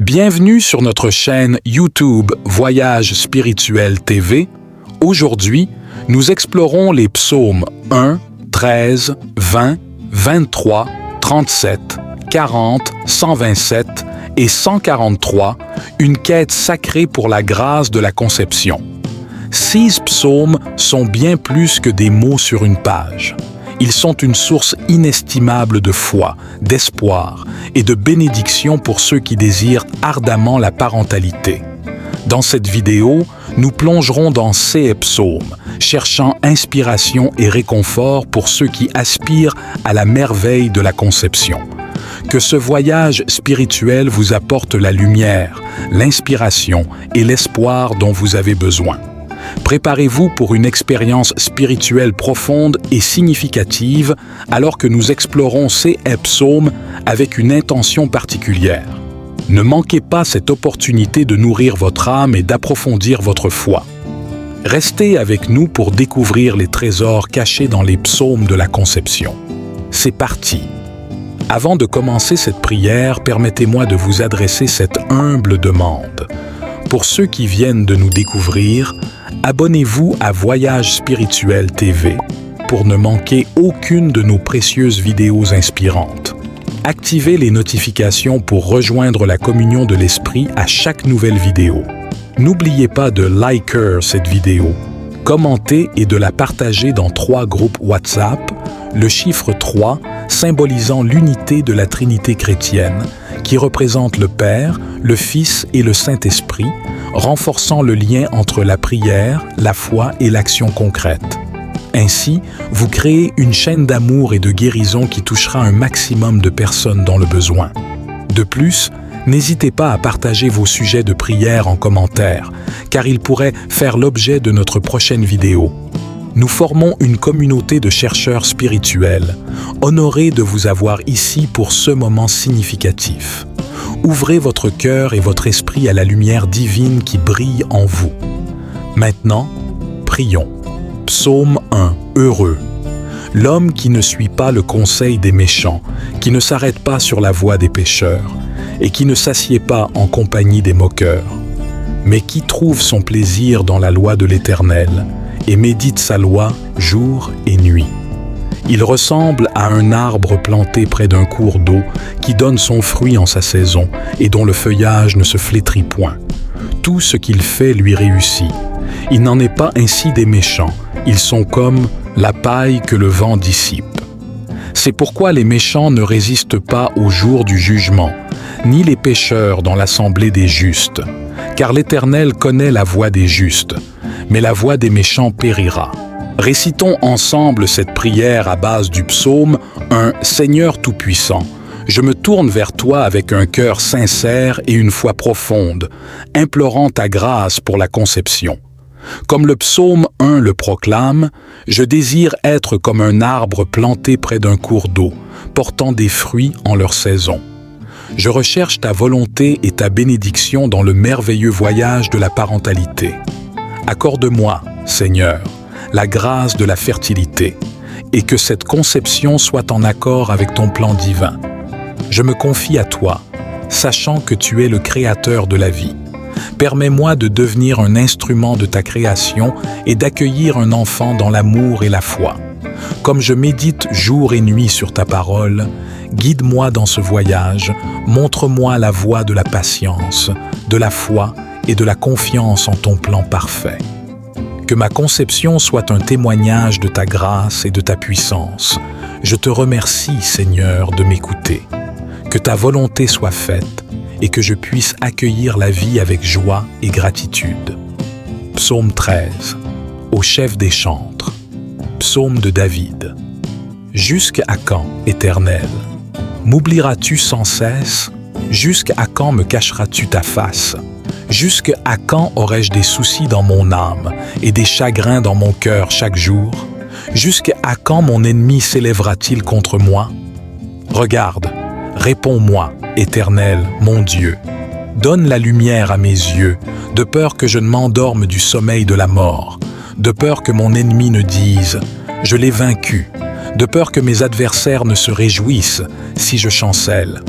Bienvenue sur notre chaîne YouTube Voyage Spirituel TV. Aujourd'hui, nous explorons les psaumes 1, 13, 20, 23, 37, 40, 127 et 143, une quête sacrée pour la grâce de la conception. 6 psaumes sont bien plus que des mots sur une page. Ils sont une source inestimable de foi, d'espoir et de bénédiction pour ceux qui désirent ardemment la parentalité. Dans cette vidéo, nous plongerons dans ces psaumes, cherchant inspiration et réconfort pour ceux qui aspirent à la merveille de la conception. Que ce voyage spirituel vous apporte la lumière, l'inspiration et l'espoir dont vous avez besoin. Préparez-vous pour une expérience spirituelle profonde et significative alors que nous explorons ces psaumes avec une intention particulière. Ne manquez pas cette opportunité de nourrir votre âme et d'approfondir votre foi. Restez avec nous pour découvrir les trésors cachés dans les psaumes de la conception. C'est parti! Avant de commencer cette prière, permettez-moi de vous adresser cette humble demande. Pour ceux qui viennent de nous découvrir, abonnez-vous à Voyage Spirituel TV pour ne manquer aucune de nos précieuses vidéos inspirantes. Activez les notifications pour rejoindre la communion de l'Esprit à chaque nouvelle vidéo. N'oubliez pas de liker cette vidéo, commenter et de la partager dans 3 groupes WhatsApp, le chiffre 3 symbolisant l'unité de la Trinité chrétienne, qui représente le Père, le Fils et le Saint-Esprit, renforçant le lien entre la prière, la foi et l'action concrète. Ainsi, vous créez une chaîne d'amour et de guérison qui touchera un maximum de personnes dans le besoin. De plus, n'hésitez pas à partager vos sujets de prière en commentaire, car ils pourraient faire l'objet de notre prochaine vidéo. Nous formons une communauté de chercheurs spirituels, honorés de vous avoir ici pour ce moment significatif. Ouvrez votre cœur et votre esprit à la lumière divine qui brille en vous. Maintenant, prions. Psaume 1. Heureux. L'homme qui ne suit pas le conseil des méchants, qui ne s'arrête pas sur la voie des pécheurs, et qui ne s'assied pas en compagnie des moqueurs, mais qui trouve son plaisir dans la loi de l'Éternel, et médite sa loi jour et nuit. Il ressemble à un arbre planté près d'un cours d'eau qui donne son fruit en sa saison et dont le feuillage ne se flétrit point. Tout ce qu'il fait lui réussit. Il n'en est pas ainsi des méchants. Ils sont comme la paille que le vent dissipe. C'est pourquoi les méchants ne résistent pas au jour du jugement, ni les pécheurs dans l'assemblée des justes. Car l'Éternel connaît la voie des justes, mais la voie des méchants périra. Récitons ensemble cette prière à base du psaume « Un Seigneur Tout-Puissant ». Je me tourne vers toi avec un cœur sincère et une foi profonde, implorant ta grâce pour la conception. Comme le psaume 1 le proclame, je désire être comme un arbre planté près d'un cours d'eau, portant des fruits en leur saison. Je recherche ta volonté et ta bénédiction dans le merveilleux voyage de la parentalité. Accorde-moi, Seigneur, la grâce de la fertilité, et que cette conception soit en accord avec ton plan divin. Je me confie à toi, sachant que tu es le créateur de la vie. Permets-moi de devenir un instrument de ta création et d'accueillir un enfant dans l'amour et la foi. Comme je médite jour et nuit sur ta parole, guide-moi dans ce voyage, montre-moi la voie de la patience, de la foi et de la confiance en ton plan parfait. Que ma conception soit un témoignage de ta grâce et de ta puissance. Je te remercie, Seigneur, de m'écouter. Que ta volonté soit faite et que je puisse accueillir la vie avec joie et gratitude. Psaume 13. Au chef des chantres. Psaume de David. Jusqu'à quand, Éternel? M'oublieras-tu sans cesse? Jusqu'à quand me cacheras-tu ta face? Jusqu'à quand aurai-je des soucis dans mon âme et des chagrins dans mon cœur chaque jour? Jusqu'à quand mon ennemi s'élèvera-t-il contre moi? Regarde, réponds-moi, Éternel, mon Dieu. Donne la lumière à mes yeux, de peur que je ne m'endorme du sommeil de la mort, de peur que mon ennemi ne dise « Je l'ai vaincu », de peur que mes adversaires ne se réjouissent si je chancelle.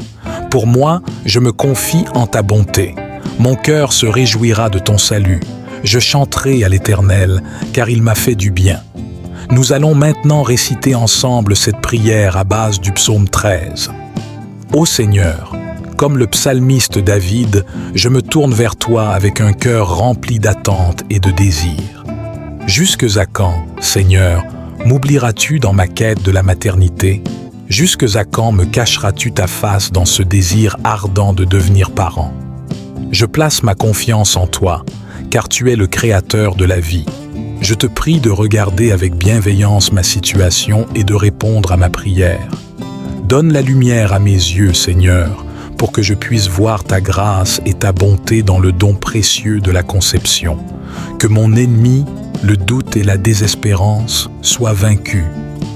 Pour moi, je me confie en ta bonté. Mon cœur se réjouira de ton salut. Je chanterai à l'Éternel, car il m'a fait du bien. Nous allons maintenant réciter ensemble cette prière à base du psaume 13. Ô Seigneur, comme le psalmiste David, je me tourne vers toi avec un cœur rempli d'attente et de désir. Jusques à quand, Seigneur, m'oublieras-tu dans ma quête de la maternité? Jusques à quand me cacheras-tu ta face dans ce désir ardent de devenir parent? Je place ma confiance en toi, car tu es le créateur de la vie. Je te prie de regarder avec bienveillance ma situation et de répondre à ma prière. Donne la lumière à mes yeux, Seigneur, pour que je puisse voir ta grâce et ta bonté dans le don précieux de la conception. Que mon ennemi, le doute et la désespérance, soient vaincus.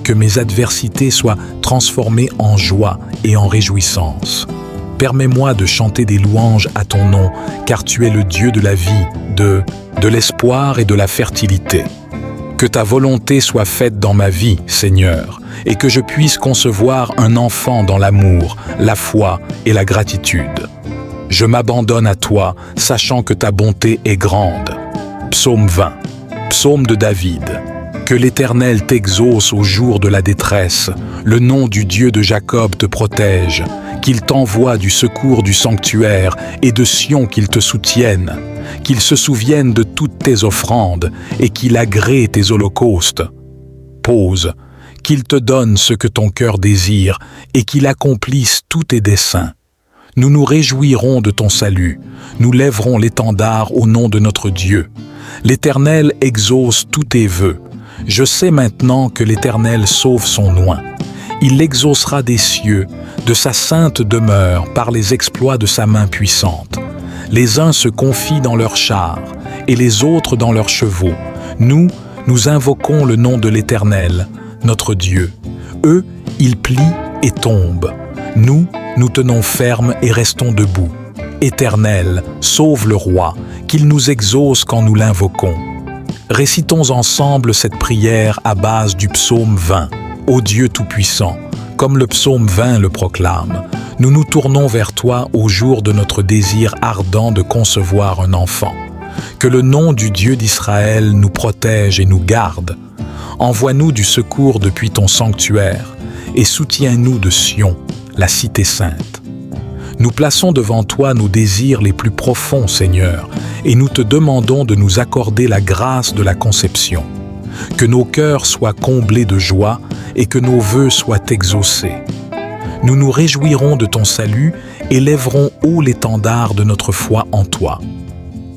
Que mes adversités soient transformées en joie et en réjouissance. Permets-moi de chanter des louanges à ton nom, car tu es le Dieu de la vie, de l'espoir et de la fertilité. Que ta volonté soit faite dans ma vie, Seigneur, et que je puisse concevoir un enfant dans l'amour, la foi et la gratitude. Je m'abandonne à toi, sachant que ta bonté est grande. Psaume 20. Psaume de David. Que l'Éternel t'exauce au jour de la détresse, le nom du Dieu de Jacob te protège, qu'il t'envoie du secours du sanctuaire et de Sion qu'il te soutienne, qu'il se souvienne de toutes tes offrandes et qu'il agrée tes holocaustes. Pause, qu'il te donne ce que ton cœur désire et qu'il accomplisse tous tes desseins. Nous nous réjouirons de ton salut, nous lèverons l'étendard au nom de notre Dieu. L'Éternel exauce tous tes vœux. Je sais maintenant que l'Éternel sauve son oint. Il l'exaucera des cieux, de sa sainte demeure, par les exploits de sa main puissante. Les uns se confient dans leurs chars, et les autres dans leurs chevaux. Nous invoquons le nom de l'Éternel, notre Dieu. Eux, ils plient et tombent. Nous tenons ferme et restons debout. Éternel, sauve le roi, qu'il nous exauce quand nous l'invoquons. Récitons ensemble cette prière à base du psaume 20. Ô Dieu Tout-Puissant, comme le psaume 20 le proclame, nous nous tournons vers toi au jour de notre désir ardent de concevoir un enfant. Que le nom du Dieu d'Israël nous protège et nous garde. Envoie-nous du secours depuis ton sanctuaire et soutiens-nous de Sion, la cité sainte. Nous plaçons devant toi nos désirs les plus profonds, Seigneur, et nous te demandons de nous accorder la grâce de la conception. Que nos cœurs soient comblés de joie et que nos vœux soient exaucés. Nous nous réjouirons de ton salut et lèverons haut l'étendard de notre foi en toi.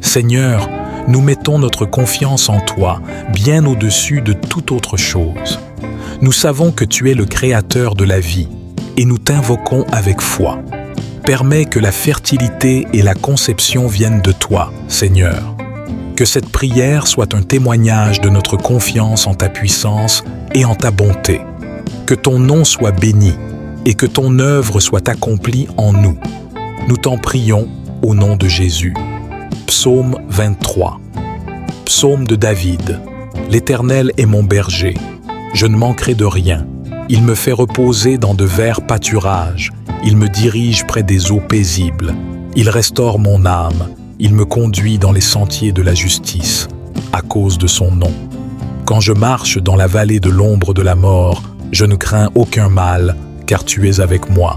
Seigneur, nous mettons notre confiance en toi, bien au-dessus de toute autre chose. Nous savons que tu es le créateur de la vie et nous t'invoquons avec foi. Permets que la fertilité et la conception viennent de toi, Seigneur. Que cette prière soit un témoignage de notre confiance en ta puissance et en ta bonté. Que ton nom soit béni et que ton œuvre soit accomplie en nous. Nous t'en prions au nom de Jésus. Psaume 23. Psaume de David. L'Éternel est mon berger. Je ne manquerai de rien. Il me fait reposer dans de verts pâturages. Il me dirige près des eaux paisibles. Il restaure mon âme. Il me conduit dans les sentiers de la justice, à cause de son nom. Quand je marche dans la vallée de l'ombre de la mort, je ne crains aucun mal, car tu es avec moi.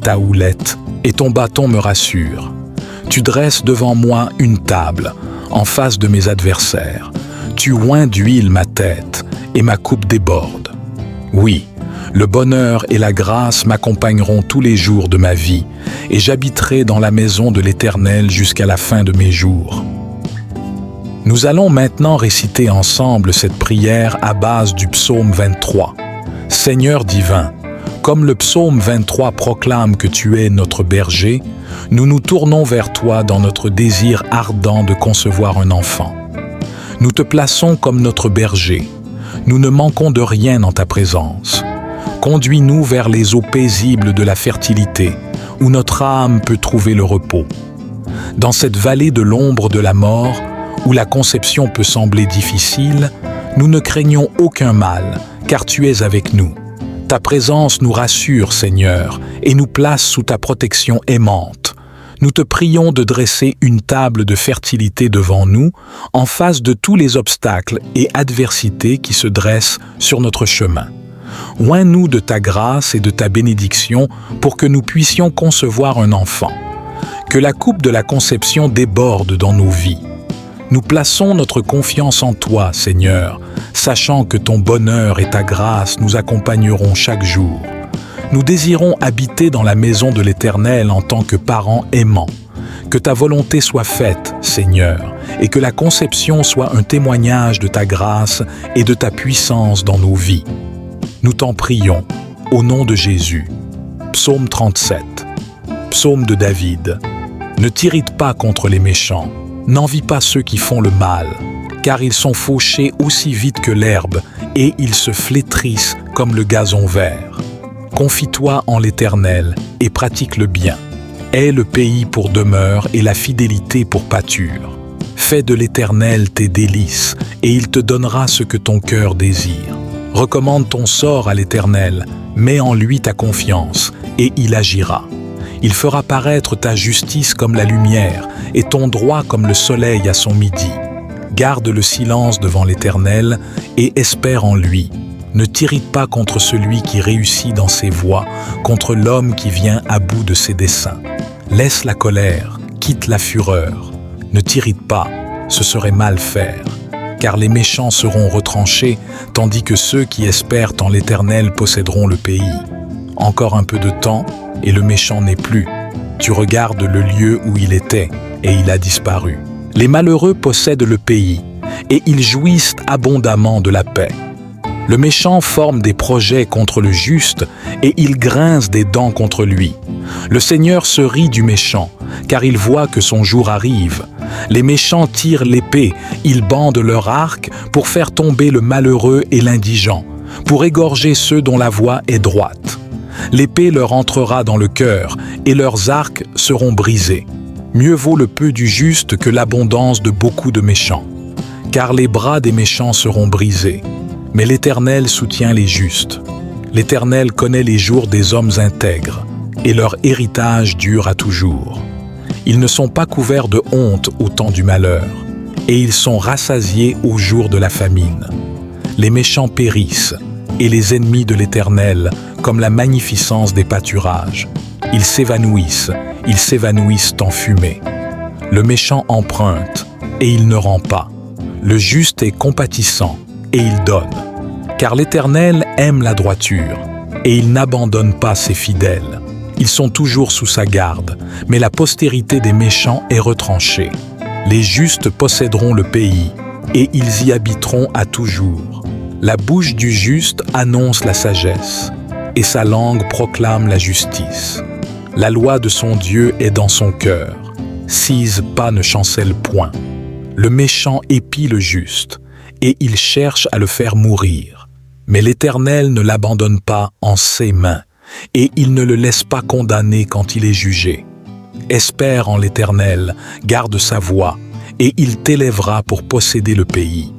Ta houlette et ton bâton me rassurent. Tu dresses devant moi une table, en face de mes adversaires. Tu oins d'huile ma tête, et ma coupe déborde. Oui, le bonheur et la grâce m'accompagneront tous les jours de ma vie, et j'habiterai dans la maison de l'Éternel jusqu'à la fin de mes jours. Nous allons maintenant réciter ensemble cette prière à base du psaume 23. Seigneur divin, comme le psaume 23 proclame que tu es notre berger, nous nous tournons vers toi dans notre désir ardent de concevoir un enfant. Nous te plaçons comme notre berger. Nous ne manquons de rien en ta présence. Conduis-nous vers les eaux paisibles de la fertilité, où notre âme peut trouver le repos. Dans cette vallée de l'ombre de la mort, où la conception peut sembler difficile, nous ne craignons aucun mal, car tu es avec nous. Ta présence nous rassure, Seigneur, et nous place sous ta protection aimante. Nous te prions de dresser une table de fertilité devant nous, en face de tous les obstacles et adversités qui se dressent sur notre chemin. Oins-nous de ta grâce et de ta bénédiction pour que nous puissions concevoir un enfant. Que la coupe de la conception déborde dans nos vies. Nous plaçons notre confiance en toi, Seigneur, sachant que ton bonheur et ta grâce nous accompagneront chaque jour. Nous désirons habiter dans la maison de l'Éternel en tant que parents aimants. Que ta volonté soit faite, Seigneur, et que la conception soit un témoignage de ta grâce et de ta puissance dans nos vies. Nous t'en prions, au nom de Jésus. Psaume 37. Psaume de David. Ne t'irrite pas contre les méchants, n'envie pas ceux qui font le mal, car ils sont fauchés aussi vite que l'herbe, et ils se flétrissent comme le gazon vert. Confie-toi en l'Éternel et pratique le bien. Aie le pays pour demeure et la fidélité pour pâture. Fais de l'Éternel tes délices, et il te donnera ce que ton cœur désire. Recommande ton sort à l'Éternel, mets en lui ta confiance, et il agira. Il fera paraître ta justice comme la lumière, et ton droit comme le soleil à son midi. Garde le silence devant l'Éternel, et espère en lui. Ne t'irrite pas contre celui qui réussit dans ses voies, contre l'homme qui vient à bout de ses desseins. Laisse la colère, quitte la fureur. Ne t'irrite pas, ce serait mal faire. Car les méchants seront retranchés, tandis que ceux qui espèrent en l'Éternel posséderont le pays. Encore un peu de temps, et le méchant n'est plus. Tu regardes le lieu où il était, et il a disparu. Les malheureux possèdent le pays, et ils jouissent abondamment de la paix. Le méchant forme des projets contre le juste, et il grince des dents contre lui. Le Seigneur se rit du méchant, car il voit que son jour arrive. Les méchants tirent l'épée, ils bandent leur arc pour faire tomber le malheureux et l'indigent, pour égorger ceux dont la voie est droite. L'épée leur entrera dans le cœur, et leurs arcs seront brisés. Mieux vaut le peu du juste que l'abondance de beaucoup de méchants. Car les bras des méchants seront brisés. Mais l'Éternel soutient les justes. L'Éternel connaît les jours des hommes intègres, et leur héritage dure à toujours. Ils ne sont pas couverts de honte au temps du malheur, et ils sont rassasiés au jour de la famine. Les méchants périssent, et les ennemis de l'Éternel, comme la magnificence des pâturages. Ils s'évanouissent en fumée. Le méchant emprunte, et il ne rend pas. Le juste est compatissant, et il donne. Car l'Éternel aime la droiture, et il n'abandonne pas ses fidèles. Ils sont toujours sous sa garde, mais la postérité des méchants est retranchée. Les justes posséderont le pays, et ils y habiteront à toujours. La bouche du juste annonce la sagesse, et sa langue proclame la justice. La loi de son Dieu est dans son cœur. Six pas ne chancelle point. Le méchant épie le juste, et il cherche à le faire mourir. Mais l'Éternel ne l'abandonne pas en ses mains, et il ne le laisse pas condamner quand il est jugé. Espère en l'Éternel, garde sa voie, et il t'élèvera pour posséder le pays.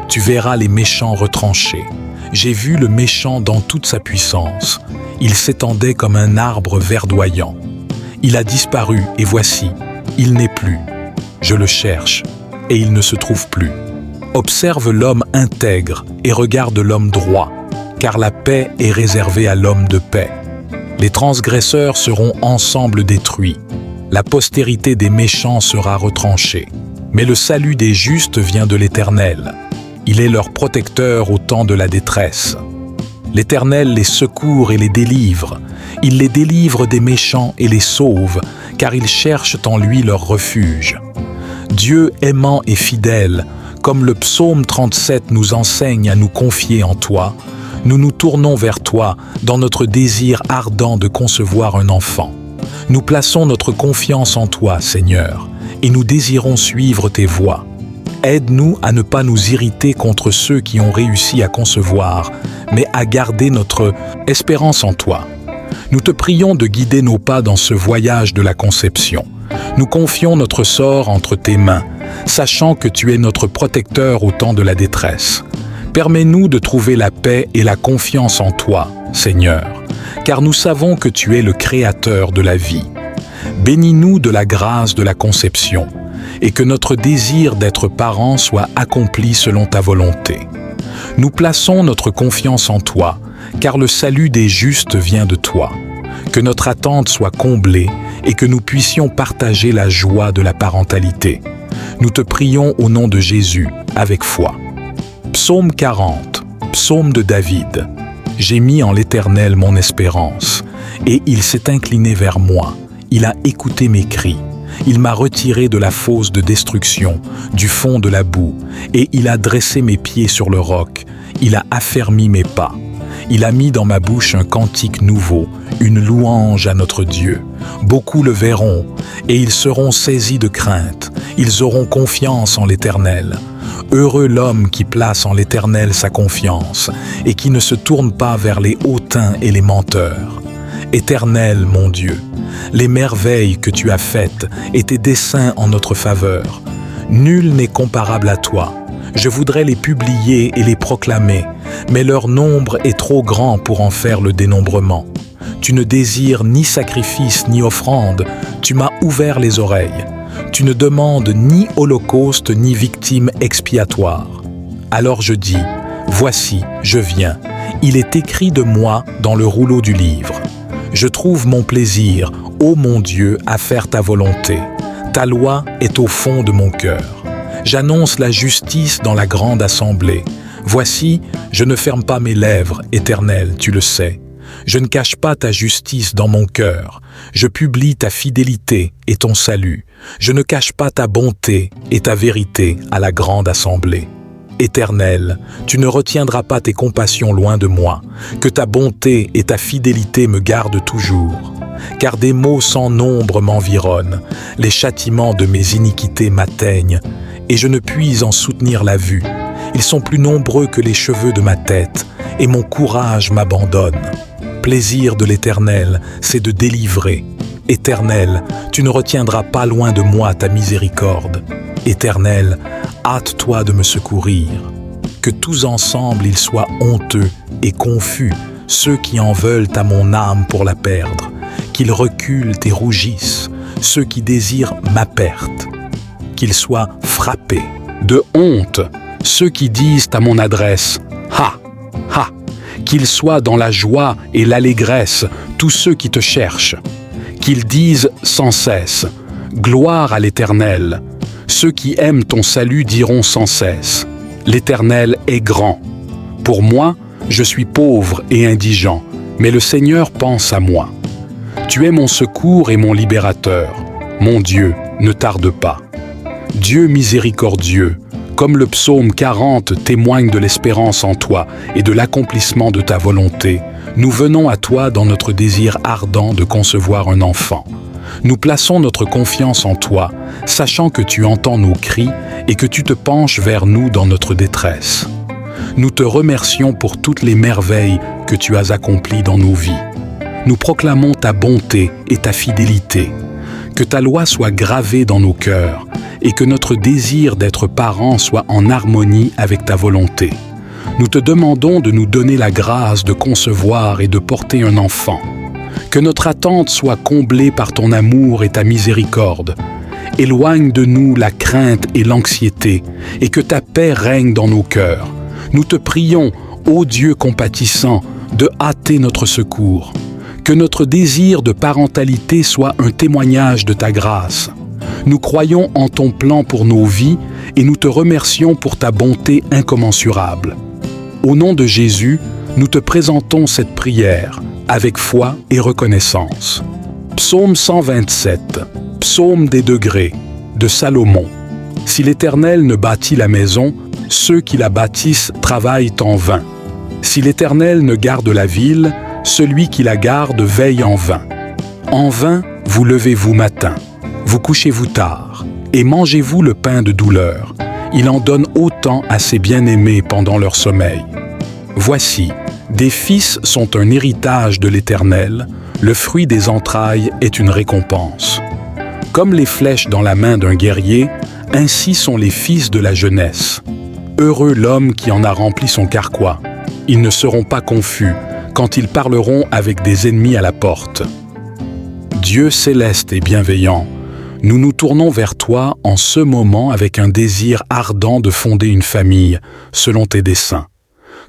Tu verras les méchants retranchés. J'ai vu le méchant dans toute sa puissance. Il s'étendait comme un arbre verdoyant. Il a disparu, et voici, il n'est plus. Je le cherche, et il ne se trouve plus. Observe l'homme intègre et regarde l'homme droit, car la paix est réservée à l'homme de paix. Les transgresseurs seront ensemble détruits. La postérité des méchants sera retranchée. Mais le salut des justes vient de l'Éternel. Il est leur protecteur au temps de la détresse. L'Éternel les secourt et les délivre. Il les délivre des méchants et les sauve, car ils cherchent en lui leur refuge. Dieu aimant et fidèle, comme le psaume 37 nous enseigne à nous confier en toi, nous nous tournons vers toi dans notre désir ardent de concevoir un enfant. Nous plaçons notre confiance en toi, Seigneur, et nous désirons suivre tes voies. Aide-nous à ne pas nous irriter contre ceux qui ont réussi à concevoir, mais à garder notre espérance en toi. Nous te prions de guider nos pas dans ce voyage de la conception. Nous confions notre sort entre tes mains, sachant que tu es notre protecteur au temps de la détresse. Permets-nous de trouver la paix et la confiance en toi, Seigneur, car nous savons que tu es le Créateur de la vie. Bénis-nous de la grâce de la conception, et que notre désir d'être parents soit accompli selon ta volonté. Nous plaçons notre confiance en toi, car le salut des justes vient de toi. Que notre attente soit comblée et que nous puissions partager la joie de la parentalité. Nous te prions au nom de Jésus, avec foi. Psaume 40, psaume de David. J'ai mis en l'Éternel mon espérance, et il s'est incliné vers moi. Il a écouté mes cris. Il m'a retiré de la fosse de destruction, du fond de la boue, et il a dressé mes pieds sur le roc. Il a affermi mes pas. Il a mis dans ma bouche un cantique nouveau, une louange à notre Dieu. Beaucoup le verront, et ils seront saisis de crainte. Ils auront confiance en l'Éternel. Heureux l'homme qui place en l'Éternel sa confiance, et qui ne se tourne pas vers les hautains et les menteurs. Éternel, mon Dieu, les merveilles que tu as faites et tes desseins en notre faveur. Nul n'est comparable à toi. Je voudrais les publier et les proclamer, mais leur nombre est trop grand pour en faire le dénombrement. Tu ne désires ni sacrifice ni offrande, tu m'as ouvert les oreilles. Tu ne demandes ni holocauste ni victime expiatoire. Alors je dis, voici, je viens. Il est écrit de moi dans le rouleau du livre. Je trouve mon plaisir, ô mon Dieu, à faire ta volonté. Ta loi est au fond de mon cœur. J'annonce la justice dans la grande assemblée. Voici, je ne ferme pas mes lèvres, Éternel, tu le sais. Je ne cache pas ta justice dans mon cœur. Je publie ta fidélité et ton salut. Je ne cache pas ta bonté et ta vérité à la grande assemblée. Éternel, tu ne retiendras pas tes compassions loin de moi. Que ta bonté et ta fidélité me gardent toujours. Car des maux sans nombre m'environnent. Les châtiments de mes iniquités m'atteignent. Et je ne puis en soutenir la vue. Ils sont plus nombreux que les cheveux de ma tête, et mon courage m'abandonne. Plaisir de l'Éternel, c'est de délivrer. Éternel, tu ne retiendras pas loin de moi ta miséricorde. Éternel, hâte-toi de me secourir. Que tous ensemble ils soient honteux et confus, ceux qui en veulent à mon âme pour la perdre. Qu'ils reculent et rougissent, ceux qui désirent ma perte. Qu'ils soient frappés de honte, ceux qui disent à mon adresse « Ha, ha !» Qu'ils soient dans la joie et l'allégresse, tous ceux qui te cherchent. Qu'ils disent sans cesse « Gloire à l'Éternel !» Ceux qui aiment ton salut diront sans cesse « L'Éternel est grand !» Pour moi, je suis pauvre et indigent, mais le Seigneur pense à moi. Tu es mon secours et mon libérateur. Mon Dieu, ne tarde pas. Dieu miséricordieux, comme le psaume 40 témoigne de l'espérance en toi et de l'accomplissement de ta volonté, nous venons à toi dans notre désir ardent de concevoir un enfant. Nous plaçons notre confiance en toi, sachant que tu entends nos cris et que tu te penches vers nous dans notre détresse. Nous te remercions pour toutes les merveilles que tu as accomplies dans nos vies. Nous proclamons ta bonté et ta fidélité. Que ta loi soit gravée dans nos cœurs et que notre désir d'être parents soit en harmonie avec ta volonté. Nous te demandons de nous donner la grâce de concevoir et de porter un enfant. Que notre attente soit comblée par ton amour et ta miséricorde. Éloigne de nous la crainte et l'anxiété, et que ta paix règne dans nos cœurs. Nous te prions, ô Dieu compatissant, de hâter notre secours. Que notre désir de parentalité soit un témoignage de ta grâce. Nous croyons en ton plan pour nos vies et nous te remercions pour ta bonté incommensurable. Au nom de Jésus, nous te présentons cette prière avec foi et reconnaissance. Psaume 127, Psaume des degrés, de Salomon. Si l'Éternel ne bâtit la maison, ceux qui la bâtissent travaillent en vain. Si l'Éternel ne garde la ville, celui qui la garde veille en vain. En vain, vous levez-vous matin, vous couchez-vous tard, et mangez-vous le pain de douleur. Il en donne autant à ses bien-aimés pendant leur sommeil. Voici, des fils sont un héritage de l'Éternel, le fruit des entrailles est une récompense. Comme les flèches dans la main d'un guerrier, ainsi sont les fils de la jeunesse. Heureux l'homme qui en a rempli son carquois. Ils ne seront pas confus, quand ils parleront avec des ennemis à la porte. Dieu céleste et bienveillant, nous nous tournons vers toi en ce moment avec un désir ardent de fonder une famille selon tes desseins.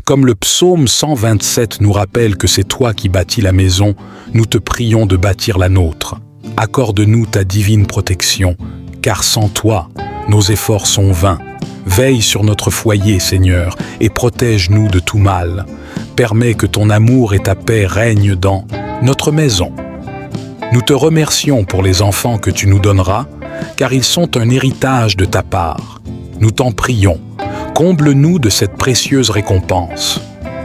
Comme le psaume 127 nous rappelle que c'est toi qui bâtis la maison, nous te prions de bâtir la nôtre. Accorde-nous ta divine protection, car sans toi, nos efforts sont vains. Veille sur notre foyer, Seigneur, et protège-nous de tout mal. Permets que ton amour et ta paix règnent dans notre maison. Nous te remercions pour les enfants que tu nous donneras, car ils sont un héritage de ta part. Nous t'en prions, comble-nous de cette précieuse récompense.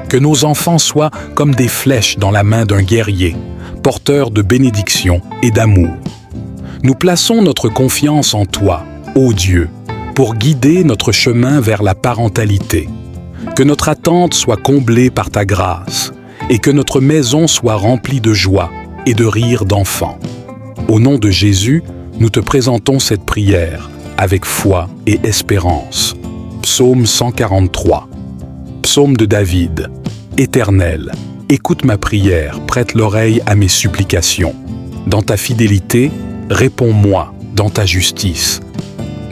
Que nos enfants soient comme des flèches dans la main d'un guerrier, porteurs de bénédiction et d'amour. Nous plaçons notre confiance en toi, ô Dieu, pour guider notre chemin vers la parentalité. Que notre attente soit comblée par ta grâce et que notre maison soit remplie de joie et de rire d'enfants. Au nom de Jésus, nous te présentons cette prière avec foi et espérance. Psaume 143. Psaume de David. Éternel, écoute ma prière, prête l'oreille à mes supplications. Dans ta fidélité, réponds-moi dans ta justice.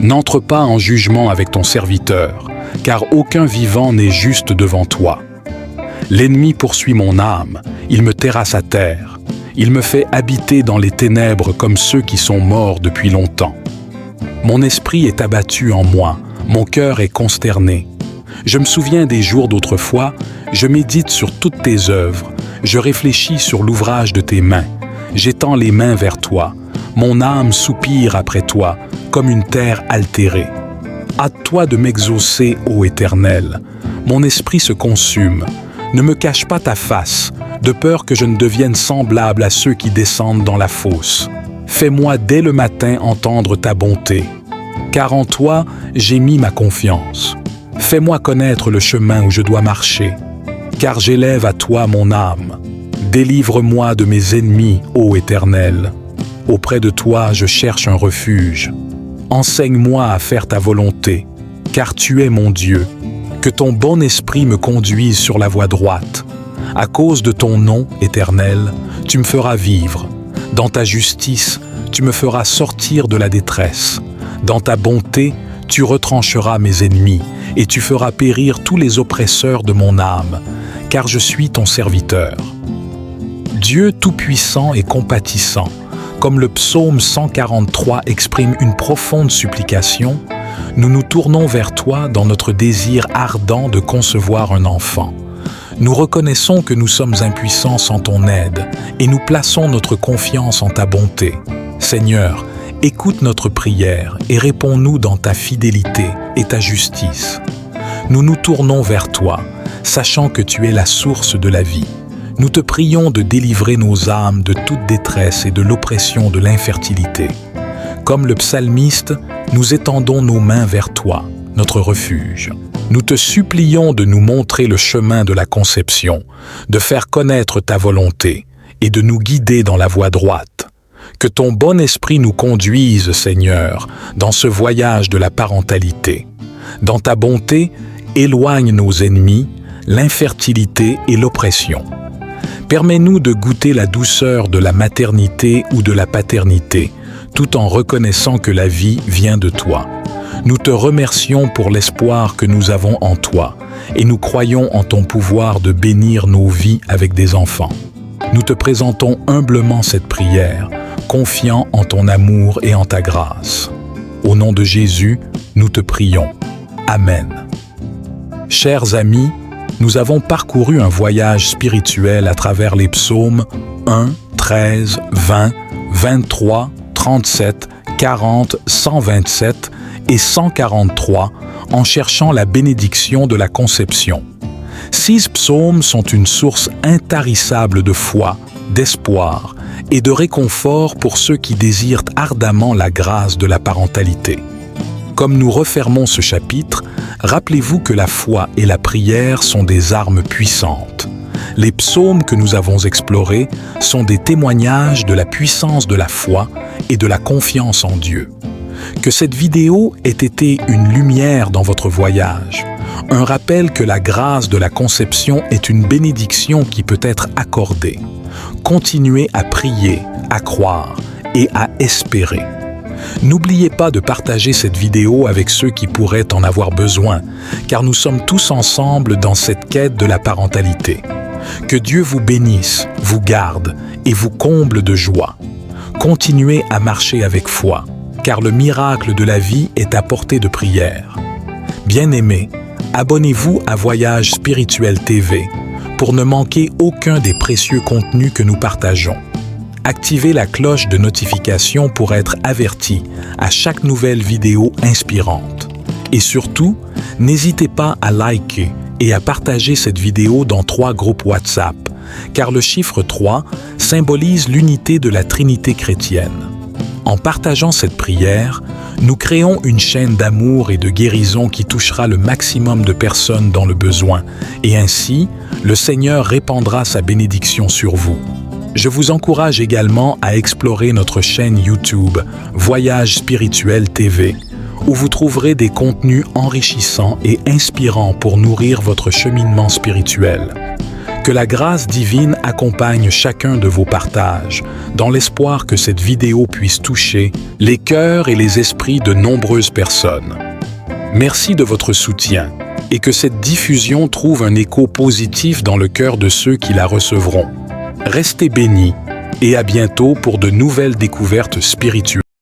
N'entre pas en jugement avec ton serviteur, car aucun vivant n'est juste devant toi. L'ennemi poursuit mon âme, il me terrasse à terre. Il me fait habiter dans les ténèbres comme ceux qui sont morts depuis longtemps. Mon esprit est abattu en moi, mon cœur est consterné. Je me souviens des jours d'autrefois, je médite sur toutes tes œuvres, je réfléchis sur l'ouvrage de tes mains. J'étends les mains vers toi, mon âme soupire après toi, comme une terre altérée. Hâte-toi de m'exaucer, ô Éternel. Mon esprit se consume. Ne me cache pas ta face, de peur que je ne devienne semblable à ceux qui descendent dans la fosse. Fais-moi dès le matin entendre ta bonté, car en toi j'ai mis ma confiance. Fais-moi connaître le chemin où je dois marcher, car j'élève à toi mon âme. Délivre-moi de mes ennemis, ô Éternel. Auprès de toi je cherche un refuge. Enseigne-moi à faire ta volonté, car tu es mon Dieu. Que ton bon esprit me conduise sur la voie droite. À cause de ton nom, Éternel, tu me feras vivre. Dans ta justice, tu me feras sortir de la détresse. Dans ta bonté, tu retrancheras mes ennemis et tu feras périr tous les oppresseurs de mon âme, car je suis ton serviteur. Dieu tout-puissant et compatissant, comme le psaume 143 exprime une profonde supplication, nous nous tournons vers toi dans notre désir ardent de concevoir un enfant. Nous reconnaissons que nous sommes impuissants sans ton aide et nous plaçons notre confiance en ta bonté. Seigneur, écoute notre prière et réponds-nous dans ta fidélité et ta justice. Nous nous tournons vers toi, sachant que tu es la source de la vie. Nous te prions de délivrer nos âmes de toute détresse et de l'oppression de l'infertilité. Comme le psalmiste, nous étendons nos mains vers toi, notre refuge. Nous te supplions de nous montrer le chemin de la conception, de faire connaître ta volonté et de nous guider dans la voie droite. Que ton bon esprit nous conduise, Seigneur, dans ce voyage de la parentalité. Dans ta bonté, éloigne nos ennemis, l'infertilité et l'oppression. Permets-nous de goûter la douceur de la maternité ou de la paternité, tout en reconnaissant que la vie vient de toi. Nous te remercions pour l'espoir que nous avons en toi et nous croyons en ton pouvoir de bénir nos vies avec des enfants. Nous te présentons humblement cette prière, confiants en ton amour et en ta grâce. Au nom de Jésus, nous te prions. Amen. Chers amis, nous avons parcouru un voyage spirituel à travers les psaumes 1, 13, 20, 23, 37, 40, 127 et 143 en cherchant la bénédiction de la conception. 6 psaumes sont une source intarissable de foi, d'espoir et de réconfort pour ceux qui désirent ardemment la grâce de la parentalité. Comme nous refermons ce chapitre, rappelez-vous que la foi et la prière sont des armes puissantes. Les psaumes que nous avons explorés sont des témoignages de la puissance de la foi et de la confiance en Dieu. Que cette vidéo ait été une lumière dans votre voyage, Un rappel que la grâce de la conception est une bénédiction qui peut être accordée. Continuez à prier, à croire et à espérer. N'oubliez pas de partager cette vidéo avec ceux qui pourraient en avoir besoin, car nous sommes tous ensemble dans cette quête de la parentalité. Que Dieu vous bénisse, vous garde et vous comble de joie. Continuez à marcher avec foi, car le miracle de la vie est à portée de prière. Bien-aimés, abonnez-vous à Voyage Spirituel TV pour ne manquer aucun des précieux contenus que nous partageons. Activez la cloche de notification pour être averti à chaque nouvelle vidéo inspirante. Et surtout, n'hésitez pas à liker et à partager cette vidéo dans 3 groupes WhatsApp, car le chiffre 3 symbolise l'unité de la Trinité chrétienne. En partageant cette prière, nous créons une chaîne d'amour et de guérison qui touchera le maximum de personnes dans le besoin, et ainsi, le Seigneur répandra sa bénédiction sur vous. Je vous encourage également à explorer notre chaîne YouTube Voyage Spirituel TV, où vous trouverez des contenus enrichissants et inspirants pour nourrir votre cheminement spirituel. Que la grâce divine accompagne chacun de vos partages, dans l'espoir que cette vidéo puisse toucher les cœurs et les esprits de nombreuses personnes. Merci de votre soutien et que cette diffusion trouve un écho positif dans le cœur de ceux qui la recevront. Restez bénis et à bientôt pour de nouvelles découvertes spirituelles.